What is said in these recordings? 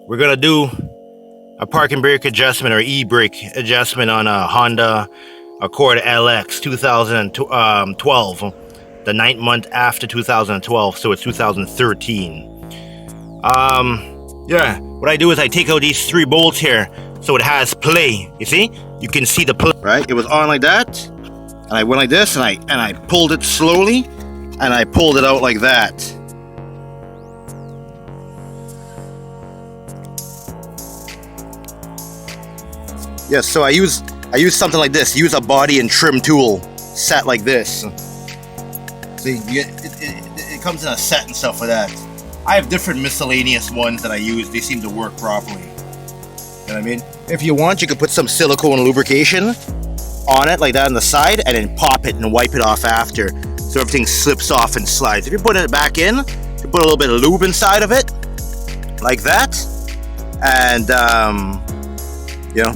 We're gonna do a parking brake adjustment or e-brake adjustment on a Honda Accord LX 2012, the 9th month after 2012, so it's 2013. Yeah, what I do is I take out these 3 bolts here, so it has play. You see? You can see the play. Right? It was on like that, and I went like this, and I pulled it slowly, and I pulled it out like that. Yes, so I use something like this. Use a body and trim tool set like this. See, it comes in a set and stuff like that. I have different miscellaneous ones that I use. They seem to work properly. You know what I mean? If you want, you could put some silicone lubrication on it like that on the side, and then pop it and wipe it off after, so everything slips off and slides. If you're putting it back in, you put a little bit of lube inside of it, like that, and you know,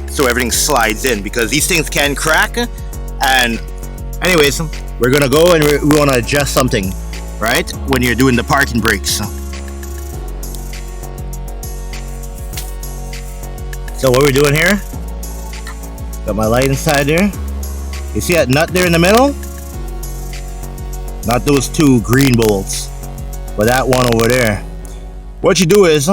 so everything slides in, because these things can crack. And anyways, we're gonna go and we want to adjust something, right, when you're doing the parking brakes. So what we're doing here, got my light inside there. You see that nut there in the middle? Not those 2 green bolts, but that one over there. What you do is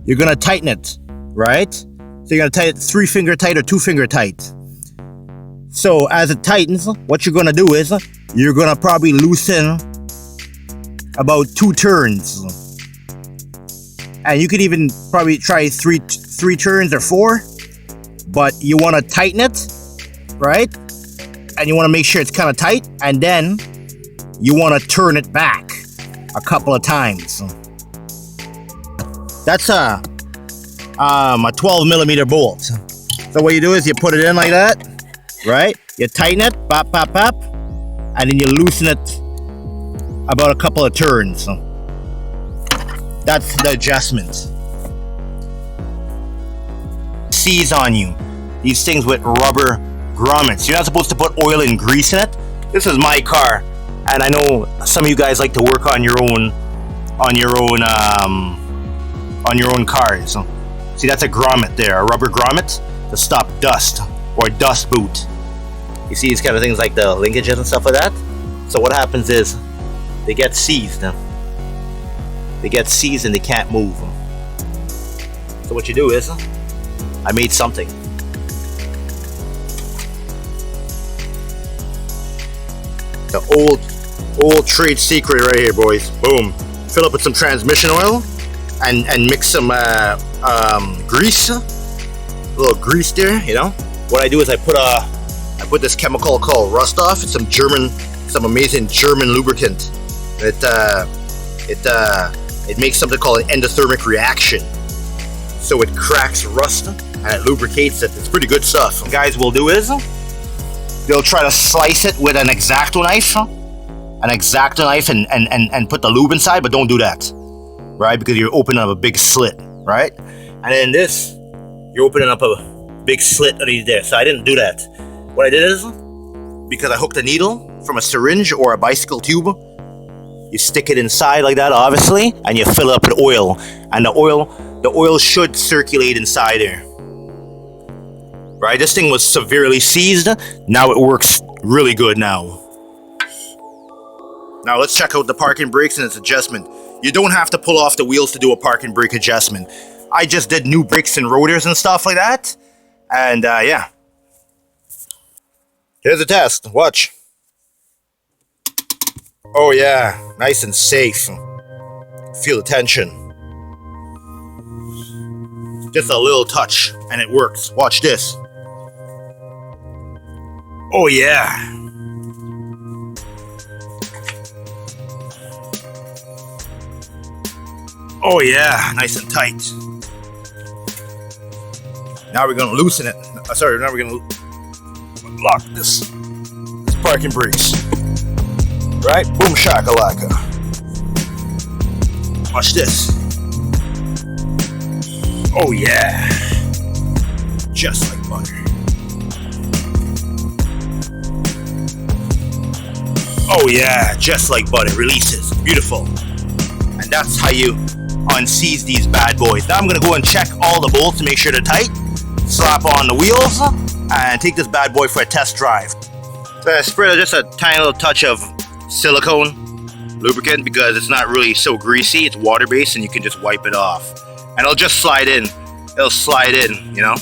you're gonna tighten it, right? So you're gonna tighten it 3-finger tight or 2-finger tight. So as it tightens, what you're gonna do is you're gonna probably loosen about 2 turns, and you could even probably try 3 turns or 4. But you want to tighten it, right? And you want to make sure it's kind of tight, and then you want to turn it back a couple of times. That's a 12 millimeter bolt. So what you do is you put it in like that, right? You tighten it, pop, pop, pop, and then you loosen it about a couple of turns. That's the adjustment. Seize on you. These things with rubber grommets. You're not supposed to put oil and grease in it. This is my car, and I know some of you guys like to work on your own cars. See, that's a grommet there, a rubber grommet to stop dust, or dust boot. You see these kind of things like the linkages and stuff like that. So what happens is they get seized. They get seized and they can't move. So what you do is, I made something. The old trade secret right here, boys. Boom. Fill up with some transmission oil and mix some grease. A little grease there, you know. What I do is I put this chemical called Rust Off. It's some amazing German lubricant. It makes something called an endothermic reaction. So it cracks rust and it lubricates it. It's pretty good stuff. What guys will do is they'll try to slice it with an X-Acto knife. And put the lube inside, but don't do that, right? Because you're opening up a big slit, right? And then this, you're opening up a big slit underneath there. So I didn't do that. What I did is, because I hooked a needle from a syringe or a bicycle tube, you stick it inside like that, obviously, and you fill it up with oil. And the oil should circulate inside there. Right? This thing was severely seized. Now it works really good now. Now let's check out the parking brakes and its adjustment. You don't have to pull off the wheels to do a parking brake adjustment. I just did new brakes and rotors and stuff like that. And yeah. Here's the test. Watch. Oh yeah, nice and safe. Feel the tension. Just a little touch and it works. Watch this. Oh yeah. Oh yeah, nice and tight. Now we're gonna loosen it. Now we're gonna lock this parking brakes. Right? Boom shakalaka. Watch this. Oh yeah. Just like butter. Oh yeah, just like butter. Releases. Beautiful. And that's how you unseats these bad boys. Now I'm gonna go and check all the bolts to make sure they're tight, slap on the wheels, and take this bad boy for a test drive. So I spray just a tiny little touch of silicone lubricant because it's not really so greasy. It's water-based and you can just wipe it off. And it'll just slide in. It'll slide in, you know?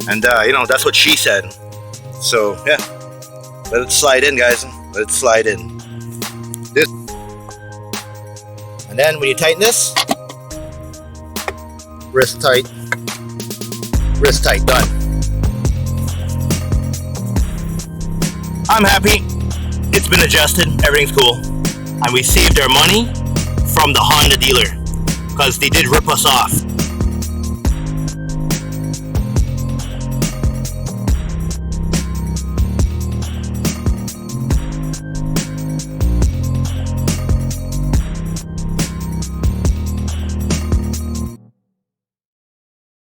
And, you know, that's what she said. So, yeah. Let it slide in, guys. Let it slide in. This. And then when you tighten this, wrist tight, done. I'm happy. It's been adjusted. Everything's cool. And we saved our money from the Honda dealer because they did rip us off.